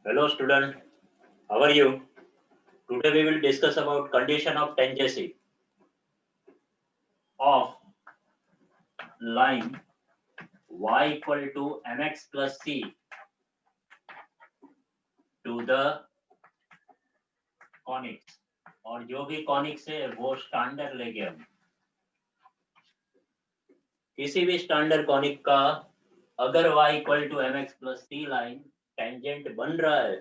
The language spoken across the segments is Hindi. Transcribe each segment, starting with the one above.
Hello student, how are you? Today we will discuss about condition of tangency of line y equal to mx plus c to the conics और जो भी कॉनिक्स है वो स्टैंडर्ड लेंगे हम। किसी भी स्टैंडर्ड कॉनिक का अगर y equal to mx plus c line tangent बन रहा है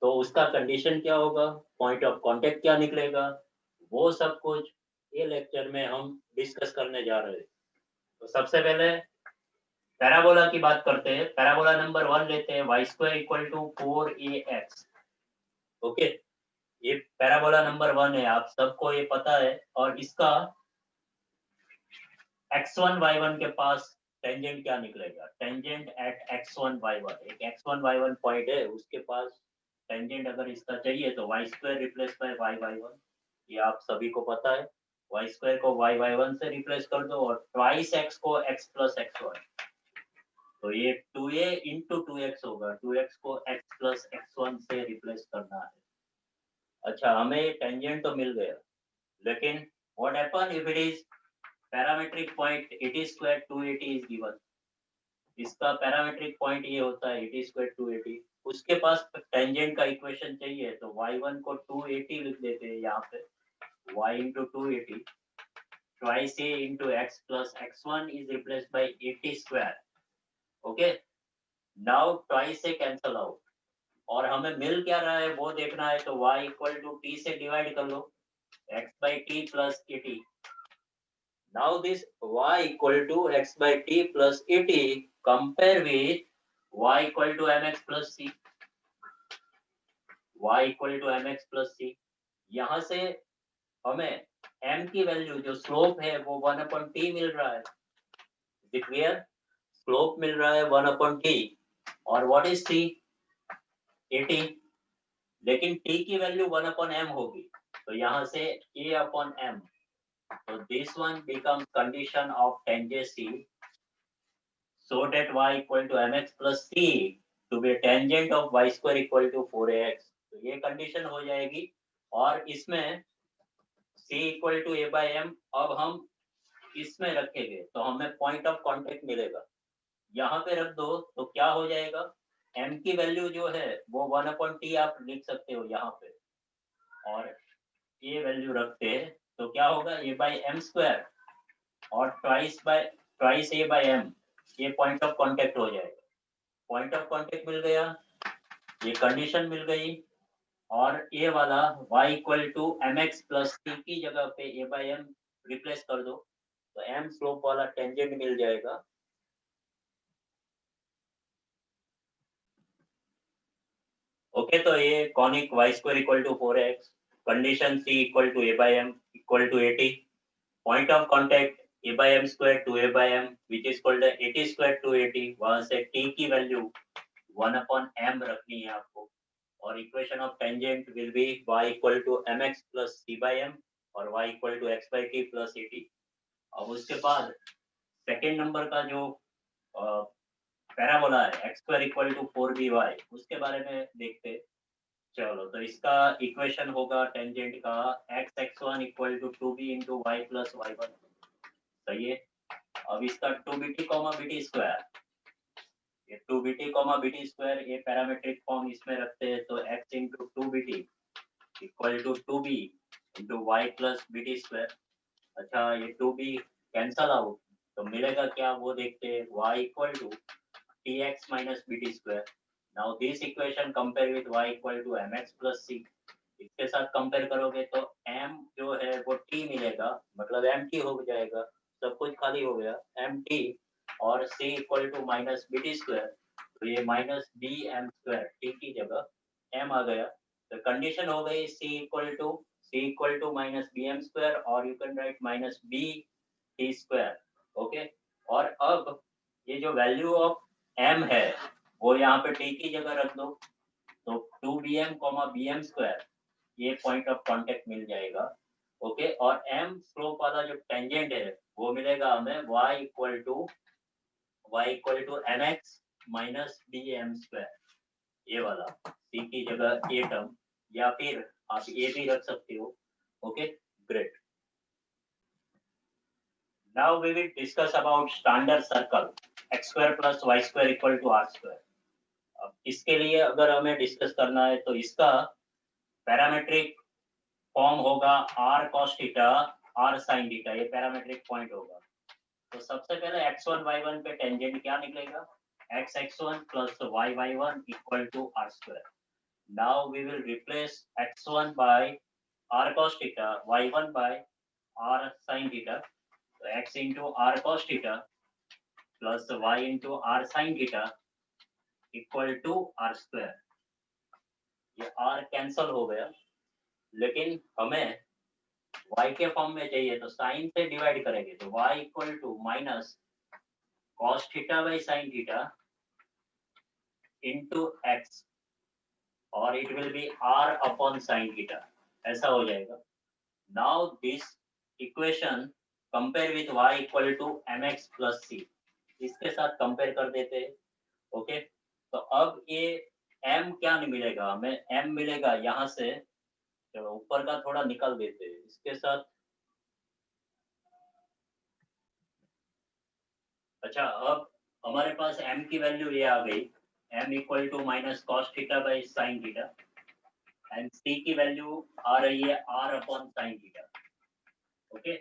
तो उसका कंडीशन क्या होगा, पॉइंट ऑफ कांटेक्ट क्या निकलेगा, वो सब कुछ ये लेक्चर में हम डिस्कस करने जा रहे हैं। तो सबसे पहले पैराबोला की बात करते हैं। पैराबोला नंबर 1 लेते हैं, Y square equal to 4ax। Okay, ये पैराबोला नंबर 1 है, आप सबको ये पता है। और इसका x1 y1 के पास टेंजेंट क्या निकलेगा, टेंजेंट एट x1 y1, एक x1 y1 पॉइंट है उसके पास टेंजेंट अगर इसका चाहिए तो Y square replace by Y y1, ये आप सभी को पता है। वाई स्क्वायर को वाई y1 से रिप्लेस कर दो और ट्वाइस x को x प्लस x1, तो ये 2a इंटू 2x होगा, 2x को x प्लस x1 से रिप्लेस करना है। अच्छा, हमें टेंजेंट तो मिल गया, लेकिन what happen if it is parametric point 80 square 280 is given. इसका पैरामेट्रिक पॉइंट ये होता है 80 स्क्वायर 280, उसके पास टेंजेंट का इक्वेशन चाहिए तो y1 को 280 लिख देते हैं यहाँ पे, y into 280 twice a into x plus x1 is replace by 80 square. Okay, now twice से कैंसल आउट और हमें मिल क्या रहा है वो देखना है, तो y इक्वल टू t से डिवाइड कर लो, x by t plus 80। now this y equal to x by t plus 80 compare with y equal to mx plus c, y equal to mx plus c। यहाँ से हमें m की वैल्यू जो स्लोप है वो 1/t मिल रहा है, क्लियर, स्लोप मिल रहा है 1/t और व्हाट इज c, 80, लेकिन t की वैल्यू 1/m होगी, तो यहाँ से a/m, so this one becomes condition of tangency so that y equal to mx plus c to be tangent of y square equal to 4ax, तो ये कंडीशन हो जाएगी। और इसमें c equal to a by m अब हम इसमें रखेंगे तो हमें पॉइंट ऑफ कांटेक्ट मिलेगा, यहाँ पे रख दो तो क्या हो जाएगा, m की वैल्यू जो है वो 1/t आप लिख सकते हो यहाँ पे, और ये वैल्यू रखते हैं तो क्या होगा, a by m स्क्वायर और ट्वाइस a by m, ये पॉइंट ऑफ कांटेक्ट हो जाएगा। पॉइंट ऑफ कांटेक्ट मिल गया, ये कंडीशन मिल गई, और ये वाला y equal to mx plus t की जगह पे a by m रिप्लेस कर दो तो m स्लोप वाला टेंजेंट मिल जाएगा। ओके, तो ये conic y square equal to 4x, condition c equal to a by m equal to 80, point of contact a by m square to a by m which is called 80 square to 80, वहां से t की वैल्यू 1/m रखनी है आपको, और equation of tangent will be y equal to mx plus c by m और y equal to x by t plus 80। अब उसके बाद सेकेंड नंबर का जो पैराबोला है x square equal to 4by, उसके बारे में देखते हैं। चलो, तो इसका इक्वेशन होगा टेंजेंट का x(x1) equal to 2b into Y plus y1, सही है। अब इसका 2bt कॉमा bt स्क्वायर, ये 2bt कॉमा bt स्क्वायर ये पैरामेट्रिक फॉर्म इसमें रखते हैं तो x into 2bt equal to 2b into Y plus bt square. अच्छा, ये 2b कैंसल आउट तो मिलेगा क्या वो देखते हैं, y equal to tx minus bt square. Now this equation compare with y equal to mx plus c, इसके साथ कंपेयर करोगे तो m जो है वो t मिलेगा, मतलब mt हो जाएगा, सब कुछ खाली हो गया mt, और c equal to minus bt square, तो ये minus B M square t की जगह m आ गया, तो कंडीशन हो गई c equal to minus B M square, और you can write minus B T square. Okay, और अब ये जो वैल्यू ऑफ m है वो यहाँ पे t की जगह रख दो, तो 2bm कॉमा bm स्क्वायर ये पॉइंट ऑफ कांटेक्ट मिल जाएगा। ओके, और m स्लोप वाला जो टेंजेंट है वो मिलेगा हमें y equal to mx minus bm square. ये वाला सी की जगह ए टर्म, या फिर आप ए भी रख सकते हो। Okay, great. Now we will discuss about standard circle x square plus Y square equal to R square. अब इसके लिए अगर हमें डिस्कस करना है तो इसका पैरामेट्रिक फॉर्म होगा r cos theta r sin theta, ये पैरामेट्रिक पॉइंट होगा। तो सबसे पहले x1 y1 पे टेंजेंट क्या निकलेगा, x1 plus y1 equal to r square. Now we will replace x1 by r cos theta, y1 by r sin theta. So x into r cos theta plus y into r sin theta equal to r square. ये r कैंसल हो गया, लेकिन हमें y के फॉर्म में चाहिए तो साइन से डिवाइड करेंगे, तो y equal to minus cos theta by sin theta into x, और it will be r upon sin theta, ऐसा हो जाएगा। Now this equation compare with y equal to mx plus c, इसके साथ कंपेयर कर देते हैं। ओके, तो अब ये m क्या नहीं मिलेगा हमें, m मिलेगा यहाँ से, चलो ऊपर का थोड़ा निकाल देते हैं इसके साथ। अच्छा, अब हमारे पास m की वैल्यू ये आ गई, m equal to minus cos theta by sine theta, and c की वैल्यू आ रही है r upon sine theta. Okay,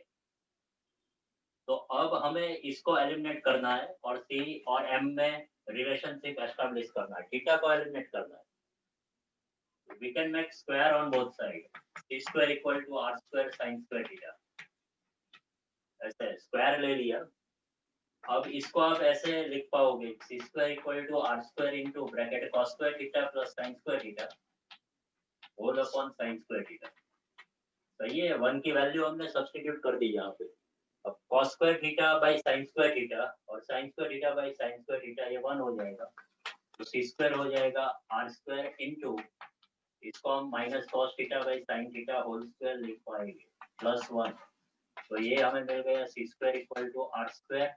तो अब हमें इसको एलिमिनेट करना है और c और m में रिलेशनशिप एस्टैब्लिश करना है, थीटा को एलिमिनेट करना है। We can make square on both side, c square equal to r square sin square theta, ऐसे स्क्वायर ले लिया। अब इसको आप ऐसे लिख पाओगे, c square equal to r square into bracket cos square theta plus sin square theta whole upon sin square theta. सही है, 1 की वैल्यू हमने सब्स्टिट्यूट कर दी यहाँ पे। अब cos square theta by sin square theta और sin square theta by sin square theta, ये 1 हो जाएगा, तो c स्क्वायर हो जाएगा r स्क्वायर इनटू, इसको हम minus cos theta by sin theta whole square लिख पाएंगे प्लस 1। तो ये हमें मिल गया c square equal to r square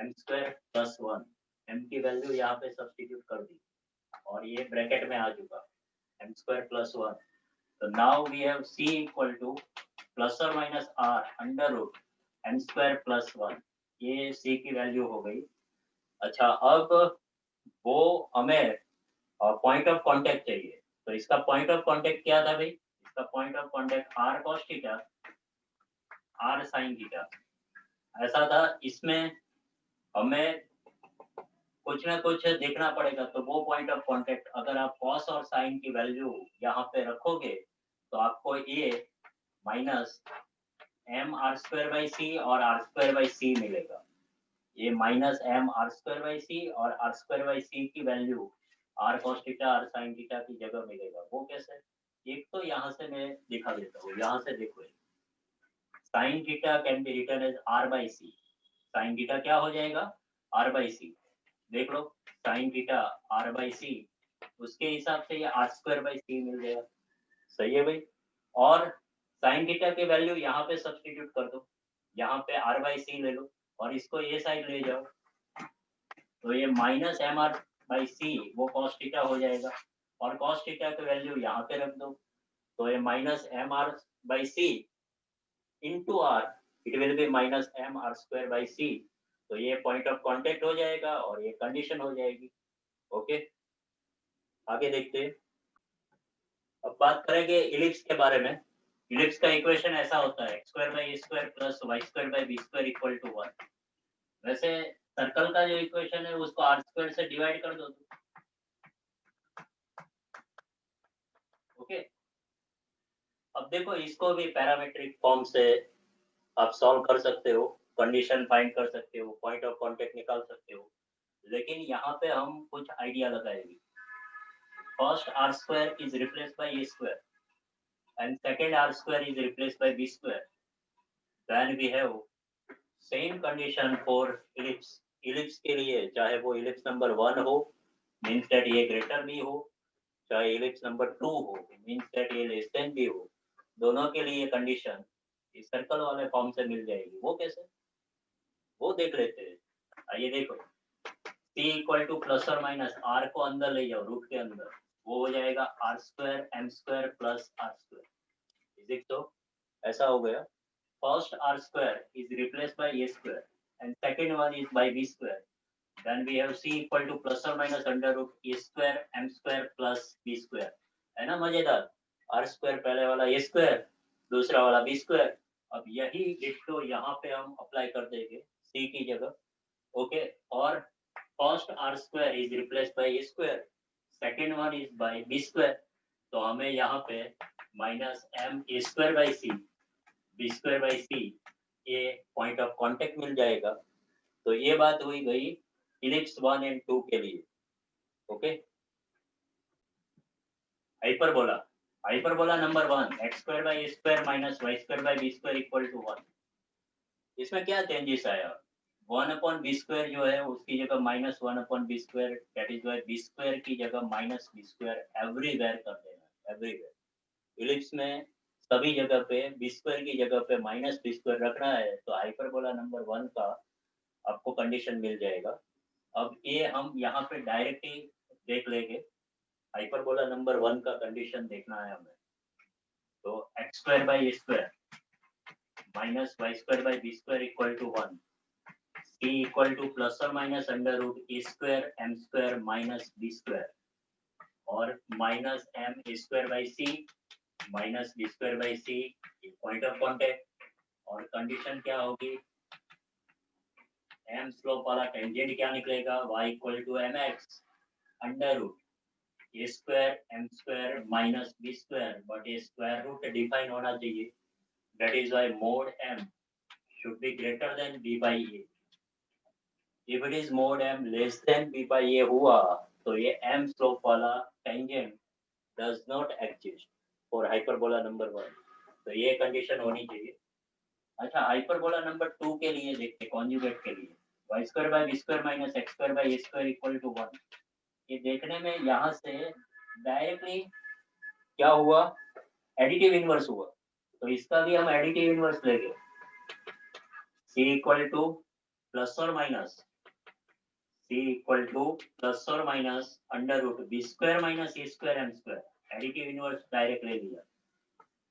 m square plus 1, m की वैल्यू यहाँ पे सब्स्टिट्यूट कर दी और ये ब्रैकेट में आ चुका m स्क्वायर प्लस 1। तो now we have c equal to plus और minus r under root m square plus 1, ये c की वैल्यू हो गई। अच्छा, अब वो हमें पॉइंट ऑफ कांटेक्ट चाहिए, तो इसका पॉइंट ऑफ कांटेक्ट क्या था भाई, इसका point of contact r cos theta r sin theta ऐसा था। इसमें हमें कुछ ना कुछ देखना पड़ेगा, तो वो पॉइंट ऑफ कांटेक्ट अगर आप cos और sin की वैल्यू यहाँ पे रखोगे तो आपको ये minus m r square by c और आर स्क्वायर बाई सी मिलेगा। ये minus m r square by c और आर स्क्वायर बाई सी की value r cos theta r sin theta की जगह मिलेगा। वो कैसे, एक तो यहाँ से मैं दिखा देता हूँ, यहाँ से देखो, sin theta can be written as R by C, sin theta क्या हो जाएगा आर बाई सी, देख लो sin theta R by C, उसके हिसाब से ये आर स्क्वायर बाई सी मिल जाएगा। सही है भाई, और sin थीटा की वैल्यू यहाँ पे सब्स्टिट्यूट कर दो, यहाँ पे आर बाई सी ले लो और इसको ये साइड ले जाओ, तो ये माइनस एम आर बाई सी वो cos थीटा हो जाएगा, और cos थीटा की वैल्यू यहाँ पे रख दो, तो ये minus m r by c into r, it will be minus m r square by c. तो ये पॉइंट ऑफ कांटेक्ट हो जाएगा और ये कंडीशन हो जाएगी। ओके, आगे देखते हैं। अब बात करेंगे इलिप्स के बारे में। इलिप्स का इक्वेशन ऐसा होता है, x square by A square plus Y square by B square equal to 1। वैसे सर्कल का जो इक्वेशन है उसको आर स्क्वायर से डिवाइड कर दो। ओके, अब देखो इसको भी पैरामीट्रिक फॉर्म से आप सॉल्व कर सकते हो, कंडीशन फाइंड कर सकते हो, पॉइंट ऑफ कांटेक्ट निकाल सकते हो, लेकिन यहाँ पे हम कुछ आइडिया लगाएंगे। First R square is replaced by A square and second R square is replaced by B square, then we have same condition for ellipse. Ellipse के लिए चाहे वो इलिप्स नंबर 1 हो, मींस दैट ये ग्रेटर बी हो, चाहे इलिप्स नंबर 2 हो, मींस दैट ये लेस देन बी हो, दोनों के लिए कंडीशन इस सर्कल वाले फॉर्म से मिल जाएगी। वो कैसे, वो देख लेते हैं। आइए देखो, c इक्वल टू प्लस और माइनस r को अंदर ले जाओ रूट के अंदर, वो हो जाएगा r square m square plus r square, is it so? ऐसा हो गया. First r square is replaced by a square and second one is by b square. Then we have c equal to plus or minus under root a square m square plus b square. है ना मजेदार? r square पहले वाला a square, दूसरा वाला b square. अब यही डिट्टो यहाँ पे हम अप्लाई कर देंगे c की जगह. ओके, और first r square is replaced by a square, second one is by b square. तो हमें यहाँ पे minus m a square by c b square by c ये पॉइंट ऑफ कांटेक्ट मिल जाएगा. तो ये बात हुई गई इलिप्स 1 एंड 2 के लिए. Okay, hyperbola number 1 x square by A square minus Y square by B square equal to 1. इसमें क्या चेंजेस आया? 1 अपॉन बी स्क्वायर जो है उसकी जगह minus 1 upon B square, that is Y B square की जगह माइनस बी स्क्वायर एवरीवेयर कर देना, एवरीवेयर. इलिप्स में सभी जगह पे बी स्क्वायर की जगह पे माइनस बी स्क्वायर रखना है, तो हाइपरबोला नंबर 1 का आपको कंडीशन मिल जाएगा. अब ये हम यहाँ पे डायरेक्टली देख लेंगे. हाइपरबोला नंबर 1 का कंडीशन देखना है हमें. तो x square by A square minus Y square by B square equal to 1, c equal to plus और minus under root a square m square minus b square और minus m a square by c minus b square by c point of contact. और कंडीशन क्या होगी? एम स्लोप वाला टेंजेंट क्या निकलेगा? y equal to M x under root a square m square minus b square, but ये स्क्वायर रूट डिफाइन होना चाहिए. That is Y mod m should be greater than b by a. if it is mod m less than b by a हुआ तो ये m स्लोप वाला tangent does not exist for hyperbola number 1. तो ये कंडीशन होनी चाहिए. अच्छा, हाइपरबोला नंबर 2 के लिए देखते हैं, कॉन्जुगेट के लिए y square by B square minus X square by A square equal to 1. ये देखने में यहाँ से डायरेक्टली क्या हुआ? एडिटिव इनवर्स हुआ. तो इसका भी हम एडिटिव इनवर्स लेंगे. c इक्वल टू प्लस और minus under root b square minus a square m square, additive inverse direct ले लिया.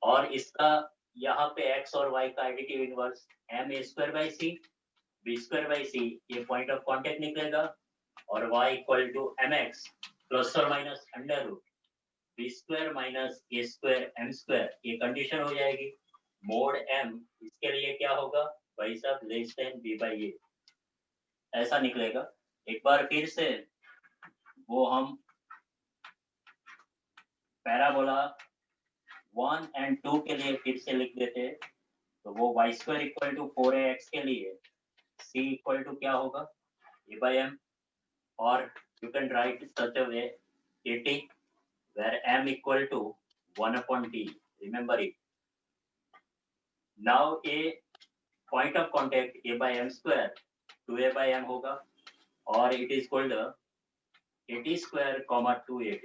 और इसका यहाँ पे x और y का additive inverse m a square by c b square by c, ये पॉइंट ऑफ कांटेक्ट निकलेगा. और y equal to M x plus और minus under root b square minus a square m square, ये कंडीशन हो जाएगी. मोड m इसके लिए क्या होगा भाई साहब? लेस देन बी बाई ए, ऐसा निकलेगा. एक बार फिर से वो हम पैराबोला 1 एंड 2 के लिए फिर से लिख देते हैं. तो वो y square equal to 4ax के लिए c इक्वल टू क्या होगा? a by m. और you can write such a way at where m equal to 1 upon t. Remember it. Now a point of contact a by m square 2a by m होगा और it is called at square comma 2at.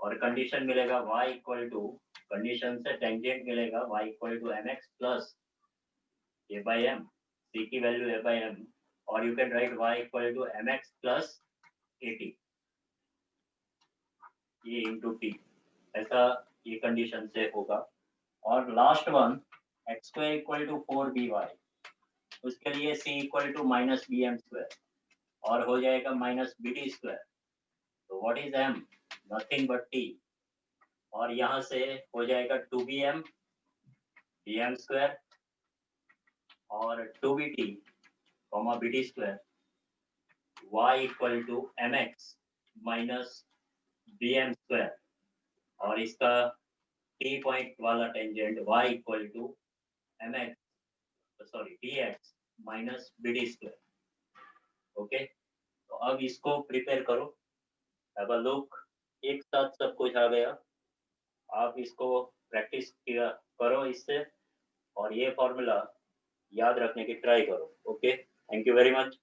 और कंडीशन मिलेगा y इक्वल टू, कंडीशन से टेंजेंट मिलेगा y equal to M x plus A by M, C की वैल्यू ए बाई एम, और you can write y equal to M x plus A T ये इंटू टी, ऐसा ये कंडीशन से होगा. और last one X square equal to 4by, उसके लिए C equal to minus B M square और हो जाएगा माइनस बी टी स्क्वायर. तो what is M? Nothing but T. और यहाँ से हो जाएगा 2bm bm स्क्वायर और 2bt comma bt square, y equal to mx minus bm square और इसका t पॉइंट वाला tangent y equal to dx minus bt square. Okay, तो अब इसको प्रिपेयर करो. Have a look. एक साथ सब कुछ आ गया. आप इसको प्रैक्टिस किया करो इससे और ये फॉर्मूला याद रखने की ट्राई करो. Okay, thank you very much.